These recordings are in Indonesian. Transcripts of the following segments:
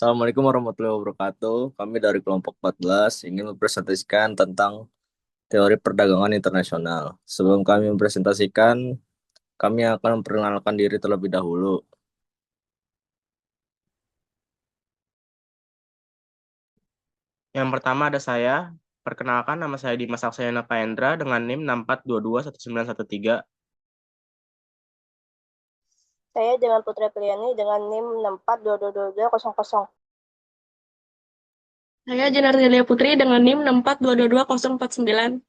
Assalamualaikum warahmatullahi wabarakatuh. Kami dari kelompok 14 ingin mempresentasikan tentang teori perdagangan internasional. Sebelum kami mempresentasikan, kami akan memperkenalkan diri terlebih dahulu. Yang pertama ada saya. Perkenalkan, nama saya Dimas Aksayana Paendra dengan NIM 64221913. Saya dengan Putri Priyani dengan NIM 64222200. Saya Jenar Delia Putri dengan NIM 642222049.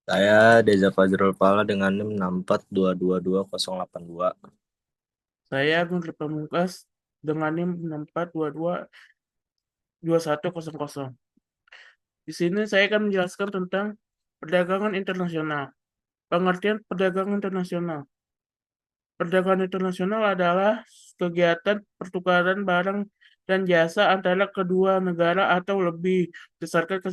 Saya Deza Fazrul Pala dengan NIM 64222082. Saya Guntur Pamungkas dengan NIM 64222100. Di sini saya akan menjelaskan tentang perdagangan internasional. Pengertian perdagangan internasional. Perdagangan internasional adalah kegiatan pertukaran barang dan jasa antara kedua negara atau lebih berdasarkan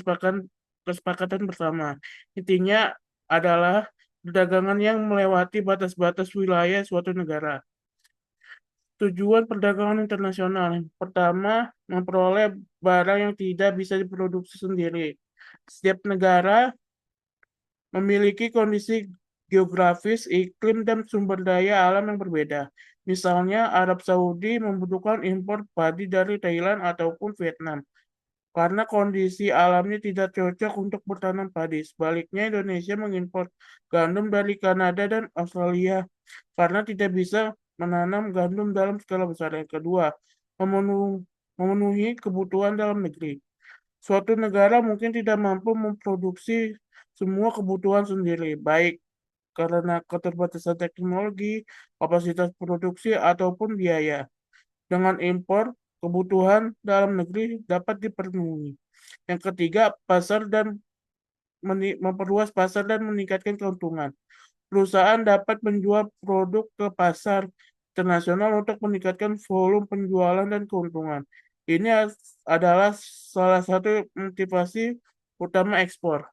kesepakatan bersama. Intinya adalah perdagangan yang melewati batas-batas wilayah suatu negara. Tujuan perdagangan internasional. Pertama, memperoleh barang yang tidak bisa diproduksi sendiri. Setiap negara memiliki kondisi geografis, iklim, dan sumber daya alam yang berbeda. Misalnya, Arab Saudi membutuhkan impor padi dari Thailand ataupun Vietnam karena kondisi alamnya tidak cocok untuk bertanam padi. Sebaliknya, Indonesia mengimpor gandum dari Kanada dan Australia karena tidak bisa menanam gandum dalam skala besar. Yang kedua, memenuhi kebutuhan dalam negeri. Suatu negara mungkin tidak mampu memproduksi semua kebutuhan sendiri, baik karena keterbatasan teknologi, kapasitas produksi, ataupun biaya. Dengan impor, kebutuhan dalam negeri dapat dipenuhi. Yang ketiga, memperluas pasar dan meningkatkan keuntungan. Perusahaan dapat menjual produk ke pasar internasional untuk meningkatkan volume penjualan dan keuntungan. Ini adalah salah satu motivasi utama ekspor.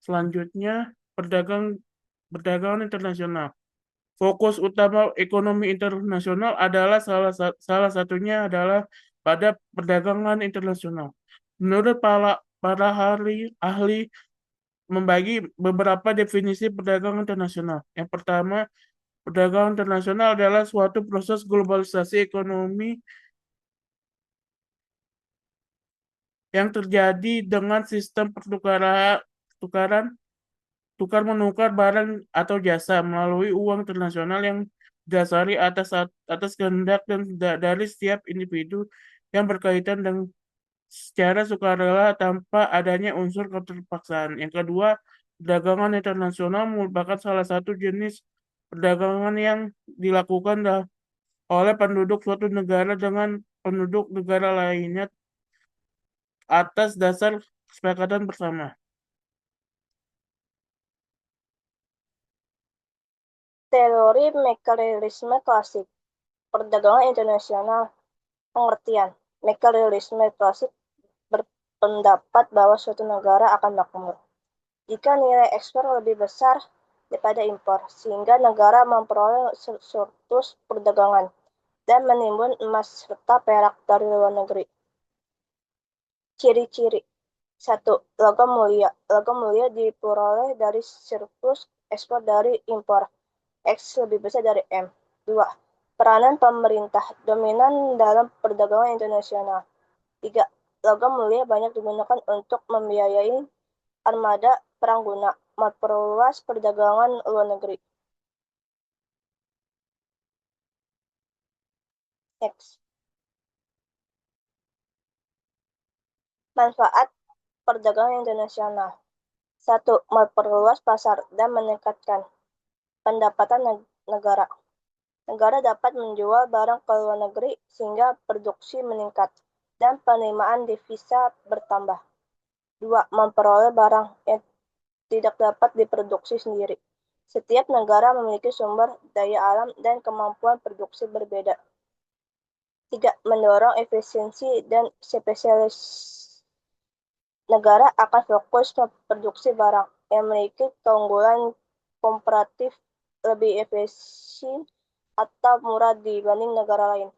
Selanjutnya, perdagangan internasional. Fokus utama ekonomi internasional adalah salah satunya adalah pada perdagangan internasional. Menurut para ahli membagi beberapa definisi perdagangan internasional. Yang pertama, perdagangan internasional adalah suatu proses globalisasi ekonomi yang terjadi dengan sistem pertukaran tukar menukar barang atau jasa melalui uang internasional yang didasari atas kehendak dan dari setiap individu yang berkaitan dengan secara sukarela tanpa adanya unsur keterpaksaan. Yang kedua, perdagangan internasional merupakan salah satu jenis perdagangan yang dilakukan oleh penduduk suatu negara dengan penduduk negara lainnya atas dasar kesepakatan bersama. Teori materialisme klasik. Perdagangan internasional. Pengertian. Materialisme klasik berpendapat bahwa suatu negara akan makmur jika nilai ekspor lebih besar daripada impor, sehingga negara memperoleh surplus perdagangan dan menimbun emas serta perak dari luar negeri. Ciri-ciri. 1. Logam mulia. Logam mulia diperoleh dari surplus ekspor dari impor. X lebih besar dari M. 2. Peranan pemerintah dominan dalam perdagangan internasional. 3. Logam mulia banyak digunakan untuk membiayai armada perang guna, memperluas perdagangan luar negeri. X. Manfaat perdagangan internasional. 1. Memperluas pasar dan meningkatkan pendapatan negara. Negara dapat menjual barang ke luar negeri sehingga produksi meningkat dan penerimaan devisa bertambah. 2. Memperoleh barang yang tidak dapat diproduksi sendiri. Setiap negara memiliki sumber daya alam dan kemampuan produksi berbeda. 3. Mendorong efisiensi dan spesialisasi. Negara akan fokus memproduksi barang yang memiliki keunggulan komparatif lebih efisien atau murah dibanding negara lain.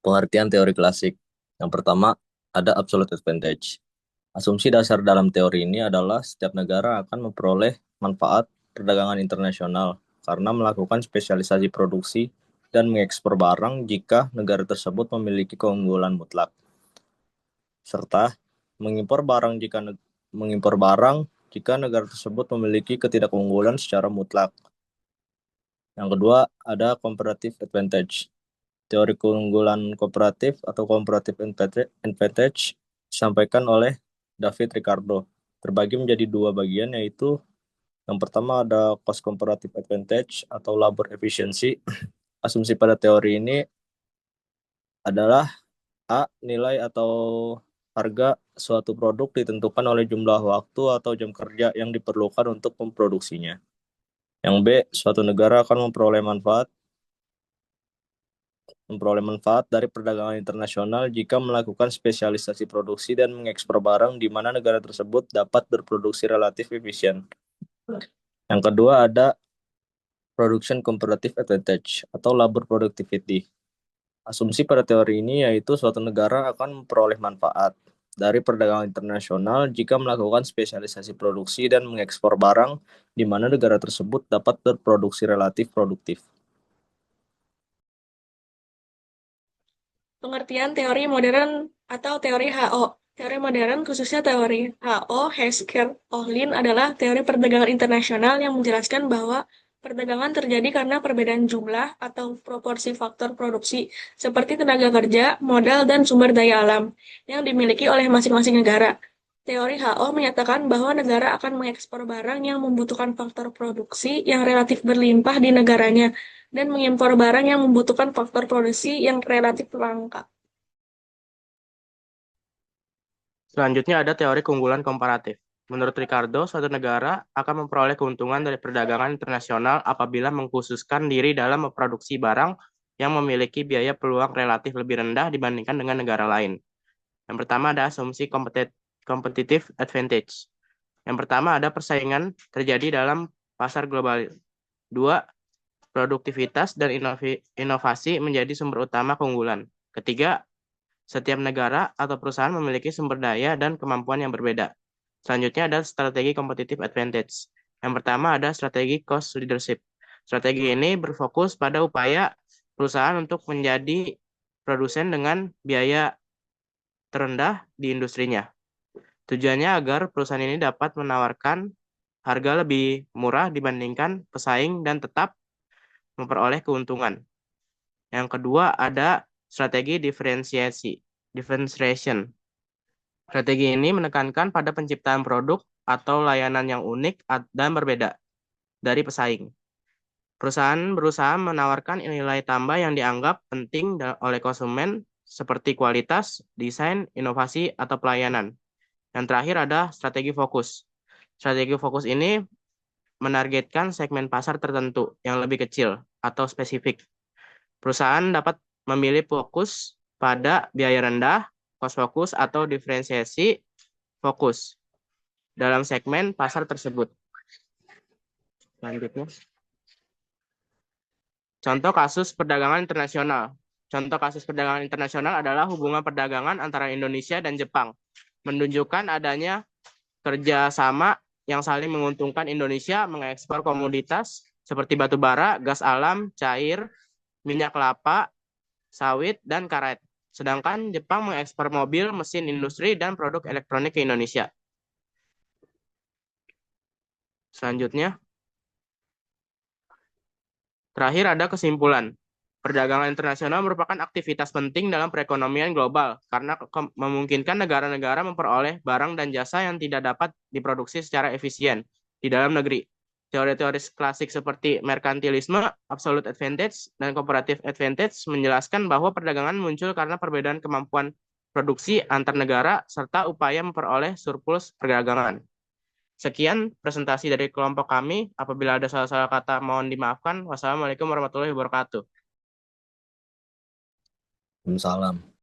Pengertian teori klasik. Yang pertama, ada absolute advantage. Asumsi dasar dalam teori ini adalah setiap negara akan memperoleh manfaat perdagangan internasional karena melakukan spesialisasi produksi dan mengekspor barang jika negara tersebut memiliki keunggulan mutlak, serta mengimpor barang jika negara tersebut memiliki ketidakunggulan secara mutlak. Yang kedua, ada comparative advantage. Teori keunggulan komparatif atau comparative advantage disampaikan oleh David Ricardo. Terbagi menjadi dua bagian, yaitu yang pertama ada cost comparative advantage atau labor efficiency. Asumsi pada teori ini adalah A, nilai atau harga suatu produk ditentukan oleh jumlah waktu atau jam kerja yang diperlukan untuk memproduksinya. Yang B, suatu negara akan memperoleh manfaat dari perdagangan internasional jika melakukan spesialisasi produksi dan mengekspor barang di mana negara tersebut dapat berproduksi relatif efisien. Yang kedua ada production comparative advantage atau labor productivity. Asumsi pada teori ini yaitu suatu negara akan memperoleh manfaat dari perdagangan internasional jika melakukan spesialisasi produksi dan mengekspor barang di mana negara tersebut dapat berproduksi relatif produktif. Pengertian teori modern atau teori HO. Teori modern, khususnya teori HO, Hesker-Ohlin, adalah teori perdagangan internasional yang menjelaskan bahwa perdagangan terjadi karena perbedaan jumlah atau proporsi faktor produksi, seperti tenaga kerja, modal, dan sumber daya alam, yang dimiliki oleh masing-masing negara. Teori HO menyatakan bahwa negara akan mengekspor barang yang membutuhkan faktor produksi yang relatif berlimpah di negaranya, dan mengimpor barang yang membutuhkan faktor produksi yang relatif langka. Selanjutnya ada teori keunggulan komparatif. Menurut Ricardo, suatu negara akan memperoleh keuntungan dari perdagangan internasional apabila mengkhususkan diri dalam memproduksi barang yang memiliki biaya peluang relatif lebih rendah dibandingkan dengan negara lain. Yang pertama ada asumsi competitive advantage. Yang pertama ada persaingan terjadi dalam pasar global. 2. Produktivitas dan inovasi menjadi sumber utama keunggulan. Ketiga, setiap negara atau perusahaan memiliki sumber daya dan kemampuan yang berbeda. Selanjutnya ada strategi competitive advantage. Yang pertama ada strategi cost leadership. Strategi ini berfokus pada upaya perusahaan untuk menjadi produsen dengan biaya terendah di industrinya. Tujuannya agar perusahaan ini dapat menawarkan harga lebih murah dibandingkan pesaing dan tetap memperoleh keuntungan. Yang kedua ada strategi differentiation. Strategi ini menekankan pada penciptaan produk atau layanan yang unik dan berbeda dari pesaing. Perusahaan berusaha menawarkan nilai tambah yang dianggap penting oleh konsumen seperti kualitas, desain, inovasi, atau pelayanan. Yang terakhir ada strategi fokus. Strategi fokus ini menargetkan segmen pasar tertentu yang lebih kecil atau spesifik. Perusahaan dapat memilih fokus pada biaya rendah, cost fokus, atau diferensiasi fokus dalam segmen pasar tersebut. Selanjutnya. Contoh kasus perdagangan internasional. Contoh kasus perdagangan internasional adalah hubungan perdagangan antara Indonesia dan Jepang. Menunjukkan adanya kerjasama yang saling menguntungkan. Indonesia mengekspor komoditas seperti batu bara, gas alam, cair, minyak kelapa, sawit, dan karet. Sedangkan Jepang mengekspor mobil, mesin industri, dan produk elektronik ke Indonesia. Selanjutnya. Terakhir ada kesimpulan. Perdagangan internasional merupakan aktivitas penting dalam perekonomian global karena memungkinkan negara-negara memperoleh barang dan jasa yang tidak dapat diproduksi secara efisien di dalam negeri. Teori-teori klasik seperti merkantilisme, absolute advantage, dan comparative advantage menjelaskan bahwa perdagangan muncul karena perbedaan kemampuan produksi antar negara serta upaya memperoleh surplus perdagangan. Sekian presentasi dari kelompok kami. Apabila ada salah-salah kata mohon dimaafkan. Wassalamualaikum warahmatullahi wabarakatuh. Salam.